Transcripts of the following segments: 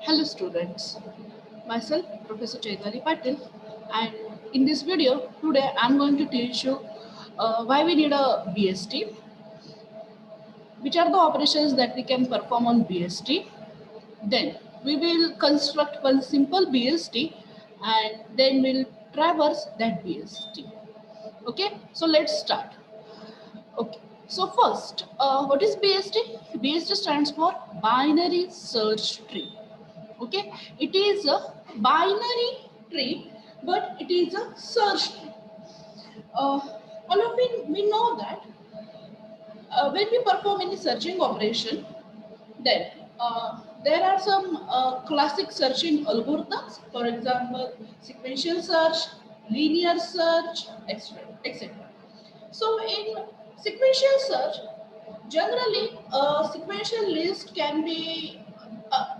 Hello students, myself Professor Chaitali Patil, and in this video today I'm going to teach you why we need a BST, which are the operations that we can perform on BST. Then we will construct one simple BST and then we'll traverse that BST. Okay, so let's start. Okay, so first, what is BST? BST stands for binary search tree. Okay, it is a binary tree, but it is a search tree. uh, all of we know that when we perform any searching operation, then there are some classic searching algorithms, for example sequential search, linear search, etc. So in sequential search, generally, a sequential list can be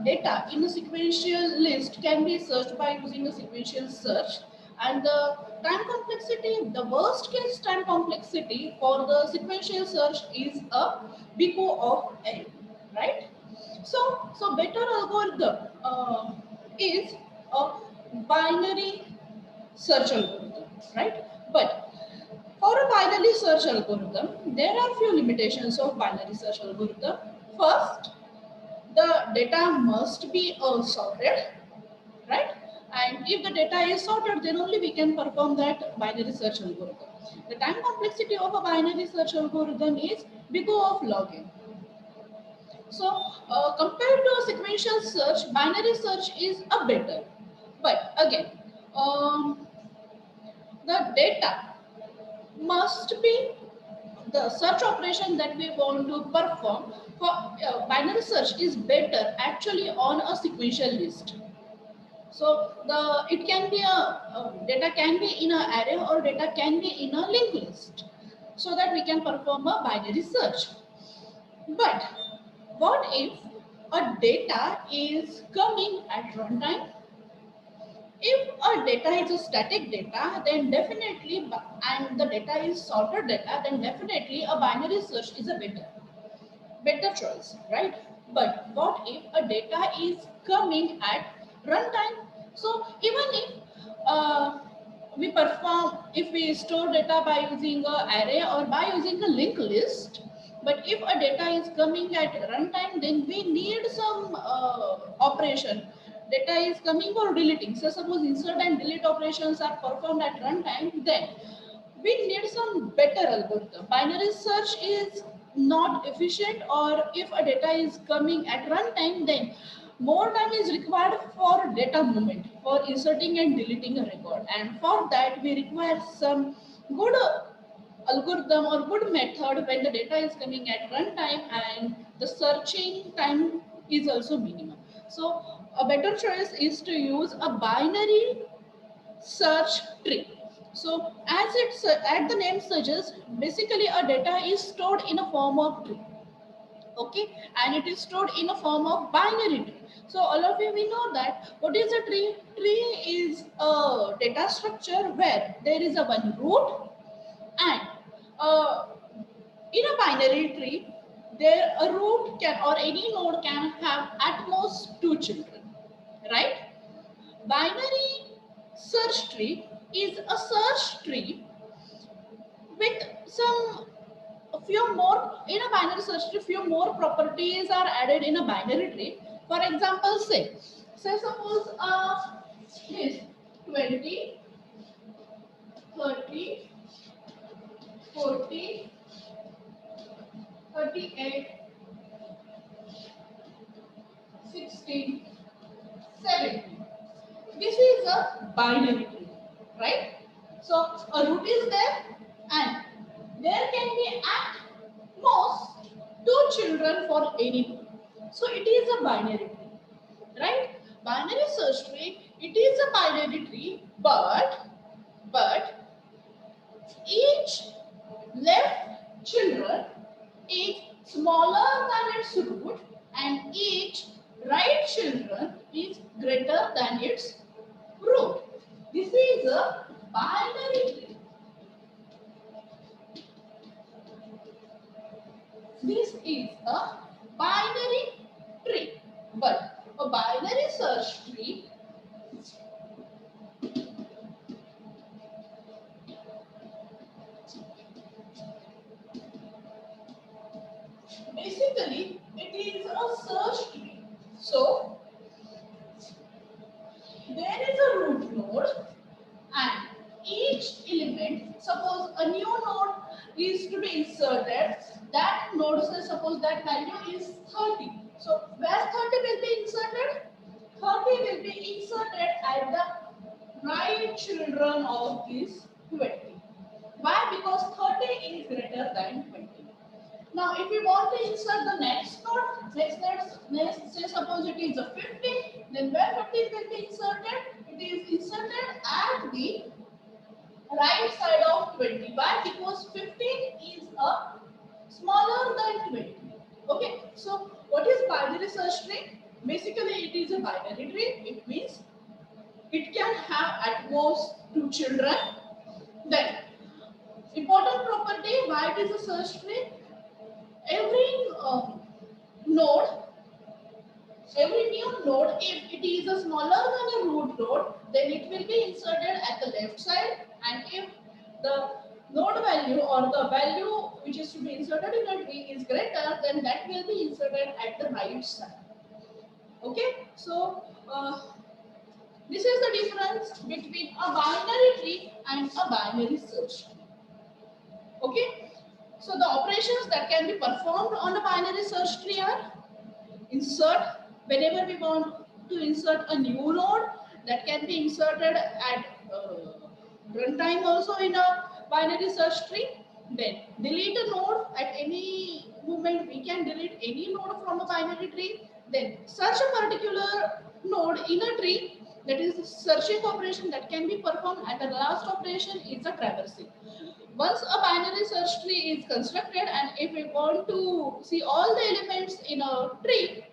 data in a sequential list can be searched by using a sequential search, and the time complexity, the worst case time complexity for the sequential search is a big O of n, right? So better algorithm is a binary search algorithm, right? But for a binary search algorithm, there are few limitations of binary search algorithm. First, the data must be sorted, right? And if the data is sorted, then only we can perform that binary search algorithm. The time complexity of a binary search algorithm is big O of log n. So, compared to a sequential search, binary search is a better. But again, um, the data must be the search operation that we want to perform for binary search is better actually on a sequential list. So the it can be a data can be in an array or data can be in a linked list, so that we can perform a binary search. But what if a data is coming at runtime? If a data is a static data, then definitely, and the data is sorted data, then definitely a binary search is a better choice, right? But what if a data is coming at runtime? So even if if we store data by using a array or by using a linked list, but if a data is coming at runtime, then we need some operation. Data is coming or deleting. So suppose insert and delete operations are performed at runtime, then we need some better algorithm. Binary search is not efficient, or if a data is coming at runtime, then more time is required for data movement, for inserting and deleting a record. And for that, we require some good algorithm or good method when the data is coming at runtime and the searching time is also minimum. So a better choice is to use a binary search tree. So as the name suggests, basically a data is stored in a form of tree. Okay, and it is stored in a form of binary tree. So all of you, we know that what is a tree? Tree is a data structure where there is a one root, and uh, in a binary tree, there a root can or any node can have at most two children, right? Binary search tree is a search tree with some a few more in a binary search tree. Few more properties are added in a binary tree. For example, say suppose list 20, 30, 40, 38, 16, 17. This is a binary tree, right? So a root is there, and there can be at most two children for any node. So it is a binary tree, right? Binary search tree, it is a binary tree, but each left children is smaller than its root, and each right children is greater than its root. This is a binary tree. This is a binary tree. But a binary So where 30 will be inserted? 30 will be inserted at the right children of this 20. Why? Because 30 is greater than 20. Now, if we want to insert the next node, next say suppose it is a 50, then where 50 will be inserted? It is inserted at the right side of 20. Why? Because 15 is a smaller than 20. Okay, so what is binary search tree? Basically, it is a binary tree. It means it can have at most two children. Then, important property, why it is a search tree? Every node, every new node, if it is a smaller than a root node, then it will be inserted at the left side, and if the node value or the value which is to be inserted in a tree is greater, then that will be inserted at the right side. Okay, so this is the difference between a binary tree and a binary search tree. Okay, so the operations that can be performed on a binary search tree are insert. Whenever we want to insert a new node, that can be inserted at runtime also in a binary search tree. Then delete a node at any moment. We can delete any node from a binary tree. Then search a particular node in a tree. That is the searching operation that can be performed, and the last operation is the traversing. Once a binary search tree is constructed, and if we want to see all the elements in a tree,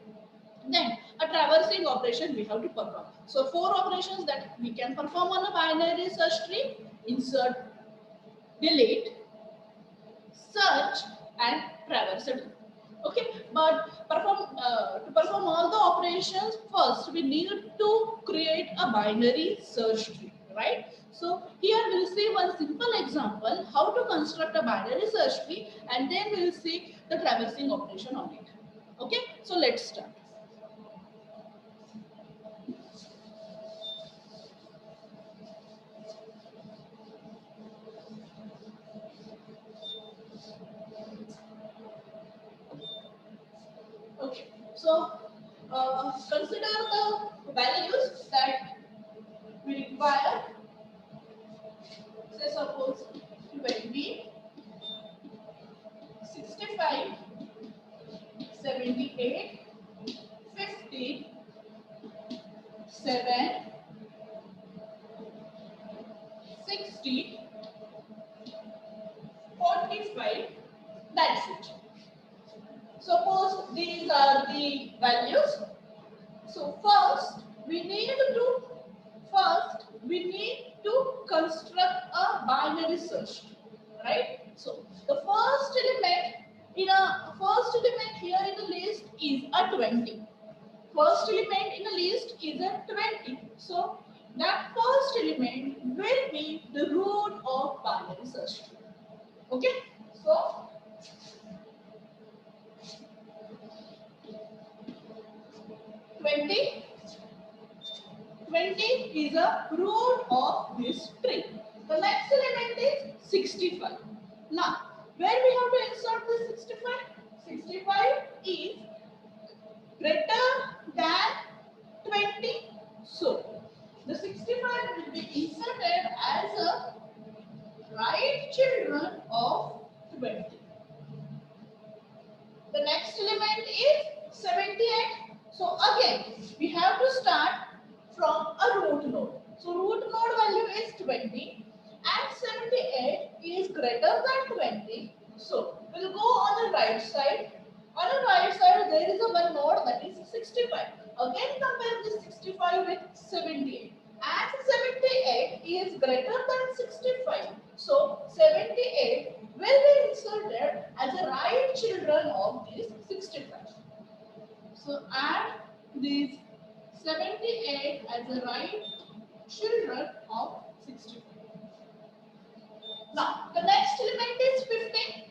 then a traversing operation we have to perform. So four operations that we can perform on a binary search tree: insert, delete, search, and traverse. Okay, but to perform all the operations, first we need to create a binary search tree, right? So here we'll see one simple example how to construct a binary search tree, and then we'll see the traversing operation on it. Okay, so let's start. Okay, so consider the values that we require. Say suppose 20, 65, 78, 50, 7, 60, 45. That's it. Suppose these are the values. So we need to construct a binary search tree, right? So the first element here in the list is a 20. First element in the list is a 20. So that first element will be the root of binary search tree. Okay? So 20 is a root of this tree. The next element is 65. Now, where we have to insert the 65? 65 is greater than 20. So, the 65 will be inserted as a right children of 20. The next element is 78. So, again, we have to start from a root node. So root node value is 20 and 78 is greater than 20. So we'll go on the right side. On the right side there is a one node that is 65. Again compare this 65 with 78. As 78 is greater than 65. So 78 will be inserted as a right children of this 65. So add these 78 as a right children of 65. Now, the next element is 15.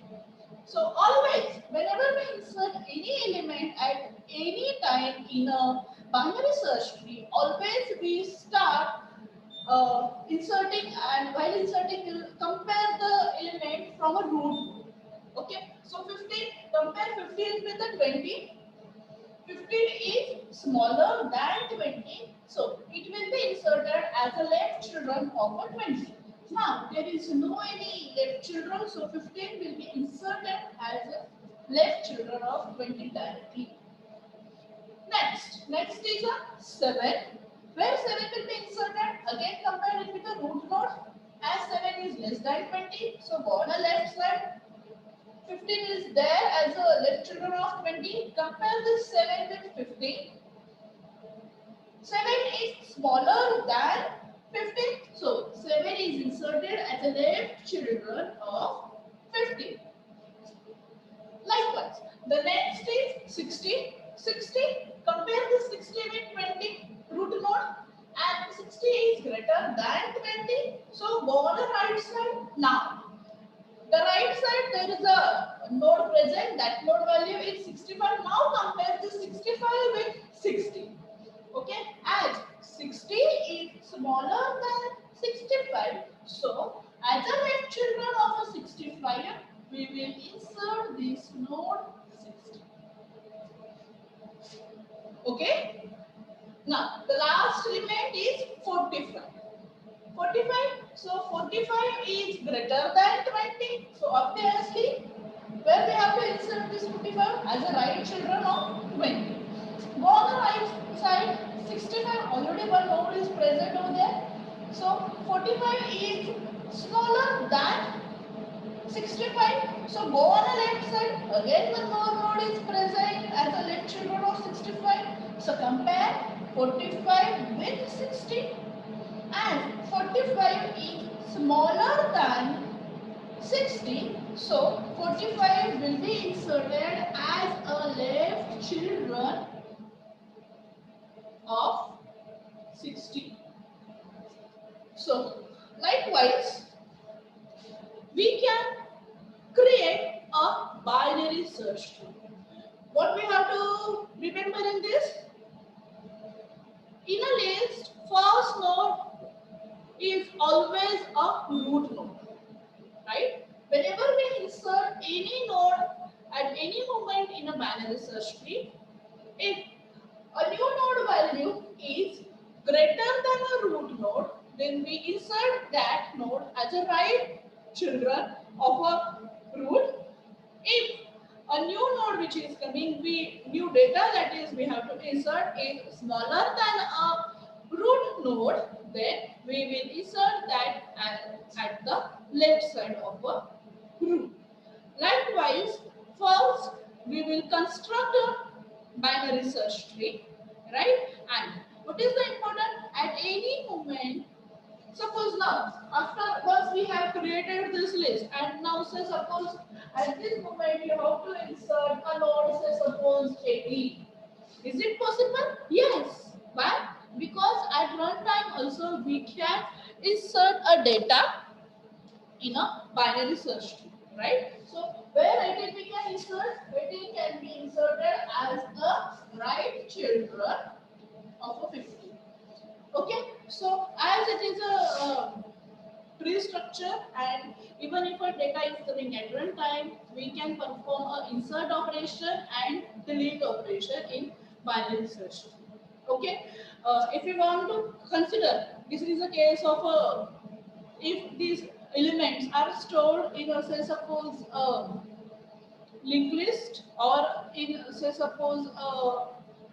So, always, whenever we insert any element at any time in a binary search tree, always we start inserting, and while inserting, we will compare the element from a root node. Okay, so 15, compare 15 with the 20. 15 smaller than 20, so it will be inserted as a left children of a 20. Now there is no any left children, so 15 will be inserted as a left children of 20 directly. Next is a 7, where 7 will be inserted. Again compare it with the root node, as 7 is less than 20, so go on the left side. 15 is there as a left children of 20. Compare this 7 with 15. 7 is smaller than 15. So 7 is inserted as a left children of 15. Likewise, the next is 60. 60, compare the 60 with 20 root node, and 60 is greater than 20. So go on the right side. Now the right side there is a node present, that node value is 65. Now compare the 65 with 60. Okay, as 60 is smaller than 65, so as a left children of a 65, we will insert this node 60. Okay, now the last element is 45. 45, so 45 is greater than 20, so obviously where we have to insert this 45 as a right children of 20. Go on the right side, 65, already one node is present over there. So 45 is smaller than 65. So go on the left side, again one more node is present as a left children of 65. So compare 45 with 60, and 45 is smaller than 60. So 45 will be inserted as a left children of 60. So likewise, we can create a binary search tree. What we have to remember in this? In a list, first node is always a root node, right? Whenever we insert any node at any moment in a binary search tree, if a new node value is greater than a root node, then we insert that node as a right children of a root. If a new node which is coming, new data that is we have to insert is smaller than a root node, then we will insert that at the left side of a root. Likewise, first we will construct a binary search tree, right? And what is the important? At any moment, suppose now, after once we have created this list, and now say suppose at this moment you have to insert a node, say suppose 80. Is it possible? Yes. Why? Because at runtime also we can insert a data in a binary search tree, right? So where 18 we can insert, 18 can be inserted as a right children of a 50. Okay, so as it is a tree structure, and even if a data is coming at runtime, we can perform a insert operation and delete operation in binary search. Okay, if we want to consider, this is a case of if these elements are stored in a, say suppose linked list, or in, say suppose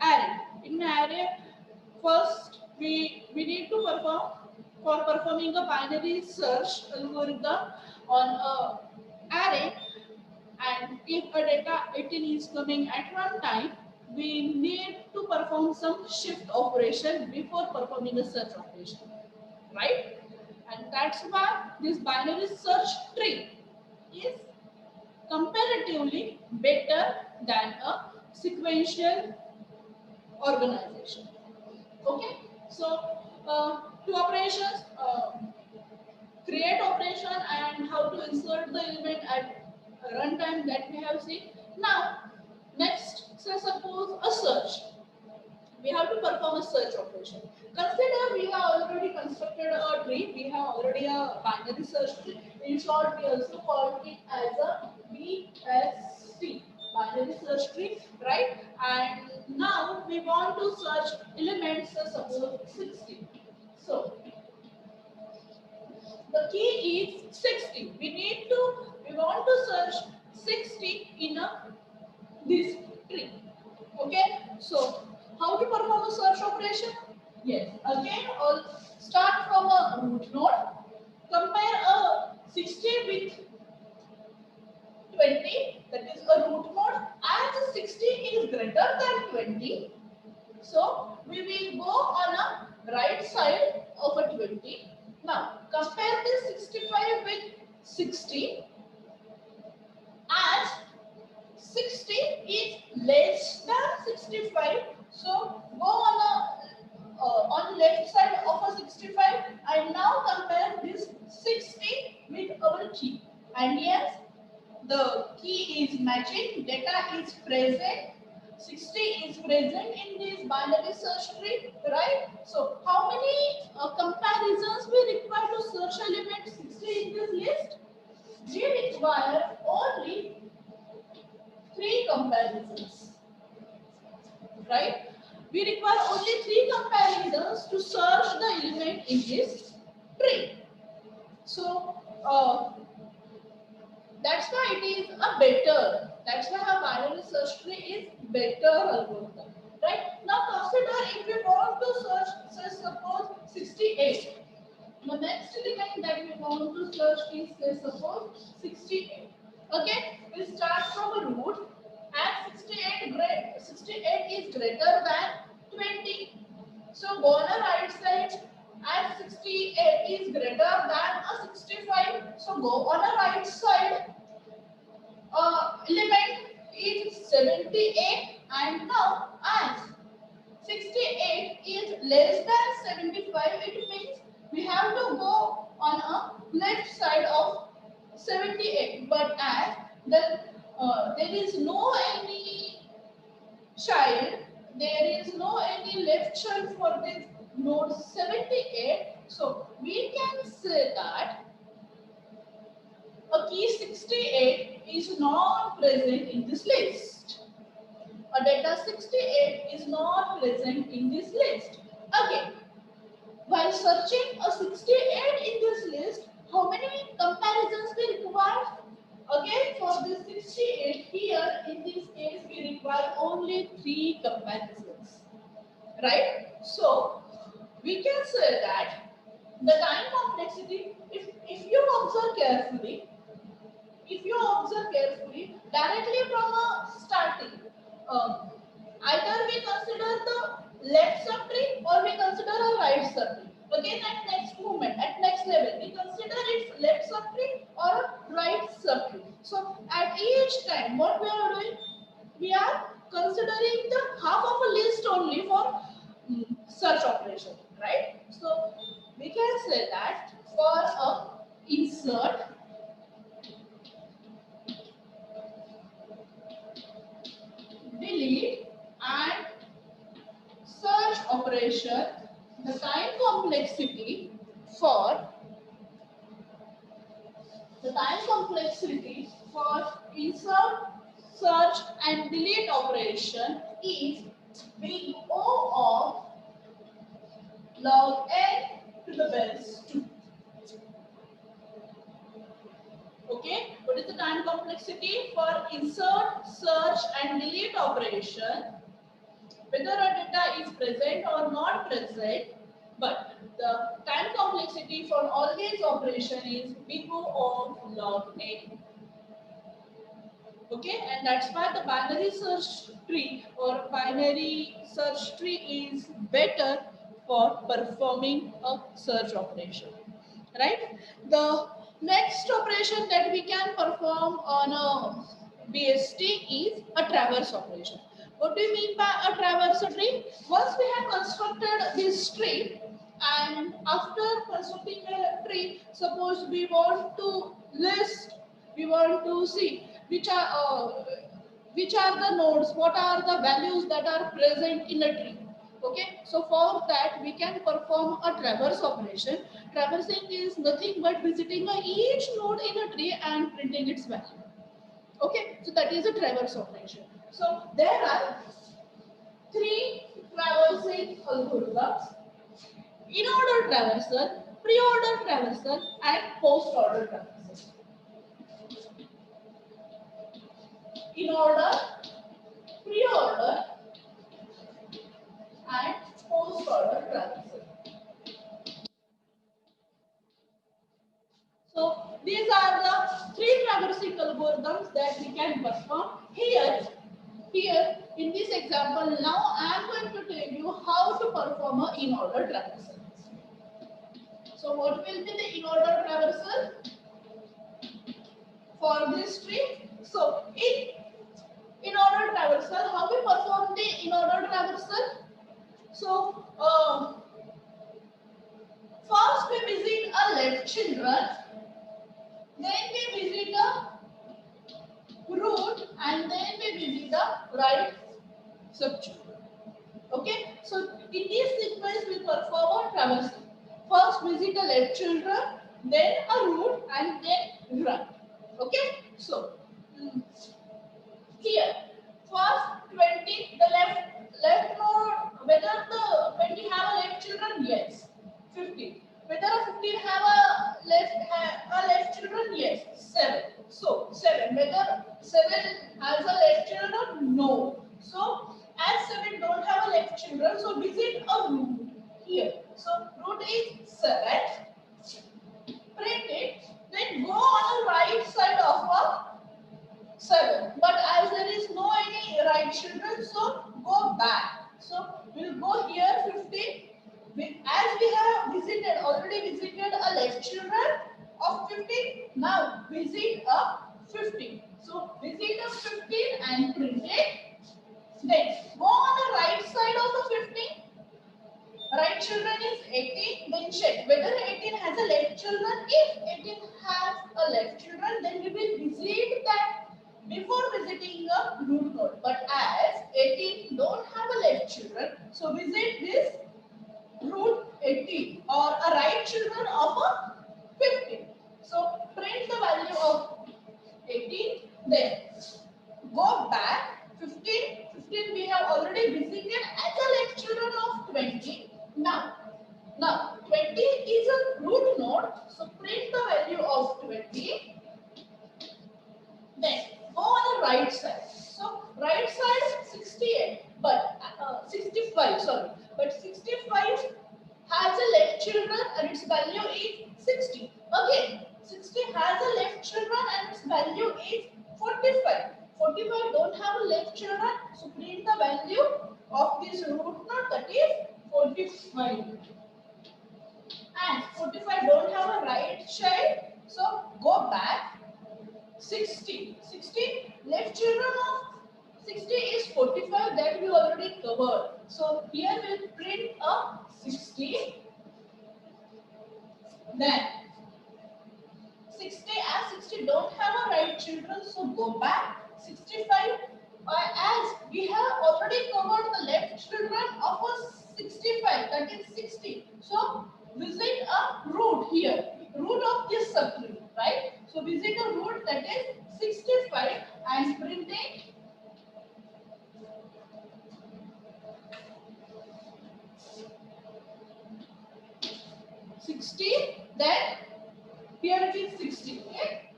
array. In array, first we need to perform, for performing a binary search algorithm on a array, and if a data 18 is coming at runtime, we need to perform some shift operation before performing a search operation, right? And that's why this binary search tree is comparatively better than a sequential organization. Okay, so two operations, create operation and how to insert the element at runtime, that we have seen. Now, next, say suppose a search. We have to perform a search operation. Consider we have already constructed a tree. We have already a binary search tree. In short, we also call it as a BST, binary search tree, right? And now we we want to search elements, suppose 60. So the key is 60. We want to search 60 in this tree. Okay, so how to perform a search operation? Yes, again, I'll start from a root node, compare a 60 with 20, that is a root node, as 60 is greater than 20. So we will go on a right side of a 20. Now compare this 65 with 60, as 60 is less than 65. So go on left side of a 65 and now compare this 60 with our key. And yes, the key is matching, data is present, 60 is present in this binary search tree, right? So how many comparisons we require to search element 60 in this list? We require only 3 comparisons, right? We require only 3 comparisons to search the element in this tree. So that's why it is a better. That's why our binary search tree is better algorithm, right? Now consider if we want to search, say suppose 68. The next element that we want to search is, say suppose 68. Okay, we start from a root. As 68 is greater than 20. So go on the right side. As 68 is greater than a 65. So go on the right side. Element is 78, and now as 68 is less than 75, it means we have to go on a left side of 78. But as there is no any child, there is no any left child for this node 78. So we can say that a key 68 is not present in this list. A data 68 is not present in this list. Again, while searching a 68 in this list, how many comparisons we require? Again, for this 68 here, in this case, we require only 3 comparisons. Right? So, we can say that the time complexity, if you observe carefully, directly from a starting, either we consider the left subtree or we consider a right subtree. Again, at next moment, at next level, we consider its left subtree or a right subtree. So, at each time, what we are doing? We are considering the half of a list only for search operation, right? So, we can say that for a insert, delete and search operation, the time complexity for insert, search and delete operation is big O of log n to the base 2. Okay, what is the time complexity for insert, search and delete operation? Whether a data is present or not present, but the time complexity for all these operations is big O of log n. Okay, and that's why the binary search tree or binary search tree is better for performing a search operation, right? The next operation that we can perform on a BST is a traverse operation. What do you mean by a traverse tree? Once we have constructed this tree, and after constructing a tree, suppose we want to list, we want to see which are the nodes, what are the values that are present in a tree. Okay, so for that we can perform a traverse operation. Traversing is nothing but visiting each node in a tree and printing its value. Okay, so that is a traverse operation. So there are 3 in-order traversal, pre-order traversal, and post-order traversal. In-order, pre-order, and post-order traversal. So these are the three traversing algorithms that we can perform here. Here in this example, now I am going to tell you how to perform an in-order traversal. So what will be the in-order traversal for this tree? So in-order traversal, how we perform the in-order traversal? So first we visit a left children, then we visit a root, and then we visit the right subchildren. Okay, so in this sequence we perform a traversal. First visit a left children, then a root, and then right. Okay, so here first 20, the left node, whether the 20 have a left children? Yes. 15. Whether a 15 have a left children? Yes. 7. So 7. Whether 7 has a left children? No. So as 7 don't have a left children, so visit a root here. So root is 7. Print it. Then go on the right side of a 7. But as there is no any right children, so go back. So we'll go here 15. As we have already visited a left children of 15, now visit a 15. So visit a 15 and print it. Then go on the right side of the 15. Right children is 18. Then check whether 18 has a left children. If 18 has a left children, then we will visit that before visiting a root node. But as 18 don't have a left children, so visit this root 18 or a right children of a 15. So print the value of 18. Then go back 15. 15 we have already visited as a left children of 20. Now 20 is a root node. So print the value of 20. Then go on the right side. So right side 68, but 65. Sorry, but 65 has a left children and its value is 60. Again, 60 has a left children and its value is 45. 45 don't have a left children, so print the value of this root node, that is 45. And 45 don't have a right child, so go back. 60 left children of 60 is 45, that we already covered. So here we'll print a 60. Then 60, as 60 don't have a right children, so go back. 65, as we have already covered the left children of a 65, that is 60. So visit a root here, root of this subtree, right? So visit a root, that is 65 and print it. Then here it is 60. Okay?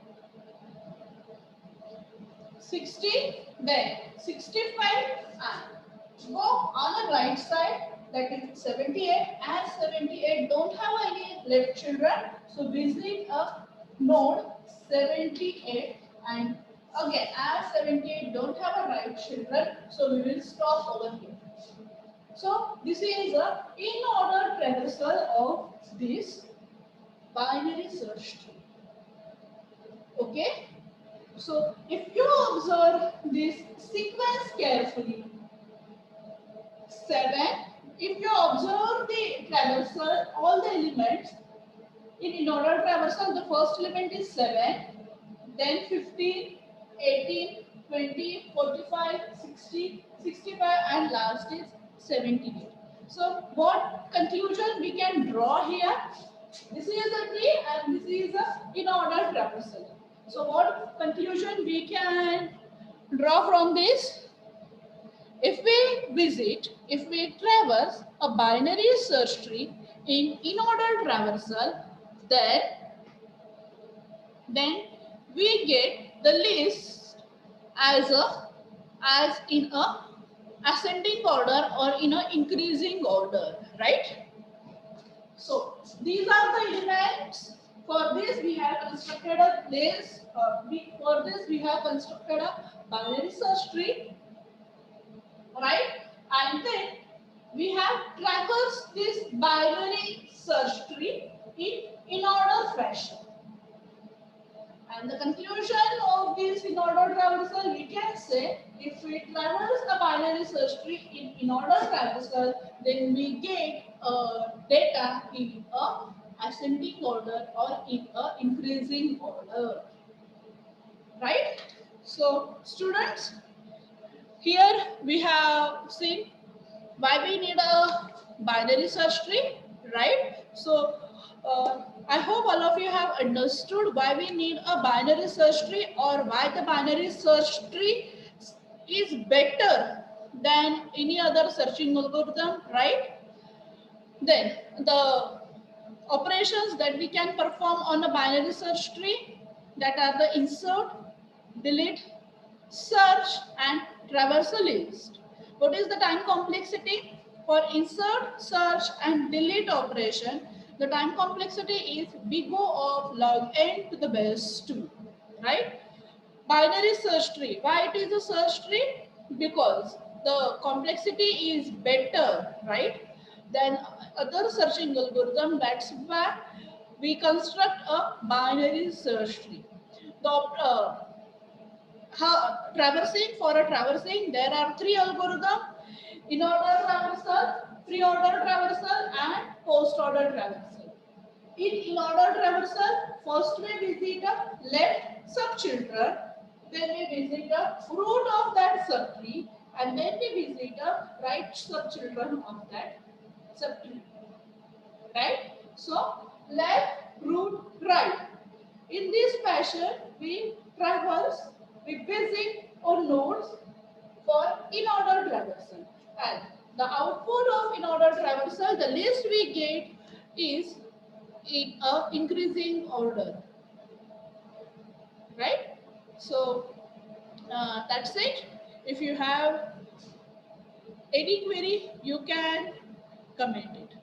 60, then 65 and go on the right side, that is 78. As 78 don't have any left children, so visit a node 78 and again as 78 don't have a right children, so we will stop over here. So this is a in-order traversal of this binary search tree. Okay? So if you observe this sequence carefully, 7, if you observe the traversal, all the elements in order traversal, the first element is 7, then 15, 18, 20, 45, 60, 65 and last is 78. So what conclusion we can draw here? This is a tree and this is a in-order traversal. So what conclusion we can draw from this? If we traverse a binary search tree in order traversal, then we get the list as a as in a ascending order or in a increasing order, right? So these are the elements. For this we have constructed a list. For this we have constructed a binary search tree, right? And then we have traversed this binary search tree in order fashion. And the conclusion of this in order traversal, we can say if we traverse a binary search tree in order traversal, then we get data in a ascending order or in a increasing order, right? So students, here we have seen why we need a binary search tree, right? So I hope all of you have understood why we need a binary search tree or why the binary search tree is better than any other searching algorithm, right? Then the operations that we can perform on a binary search tree, that are the insert, delete, search and traversal list. What is the time complexity? For insert, search and delete operation, the time complexity is big O of log n to the base 2, right? Binary search tree. Why it is a search tree? Because the complexity is better, right, than other searching algorithm. That's why we construct a binary search tree. The traversing, for a traversing, there are three algorithms: in order traversal, pre-order traversal, and post-order traversal. In order traversal, first we visit a left subchildren, then we visit a root of that subtree, and then we visit a right subchildren of that subtree. Right? So left, root, right. In this fashion, we traverse, we visit or nodes for in-order traversal. And the output of in-order traversal, the list we get is in a increasing order, right? So that's it. If you have any query, you can comment it.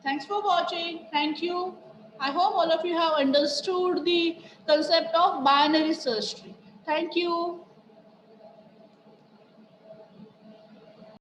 Thanks for watching. Thank you. I hope all of you have understood the concept of binary search tree. Thank you.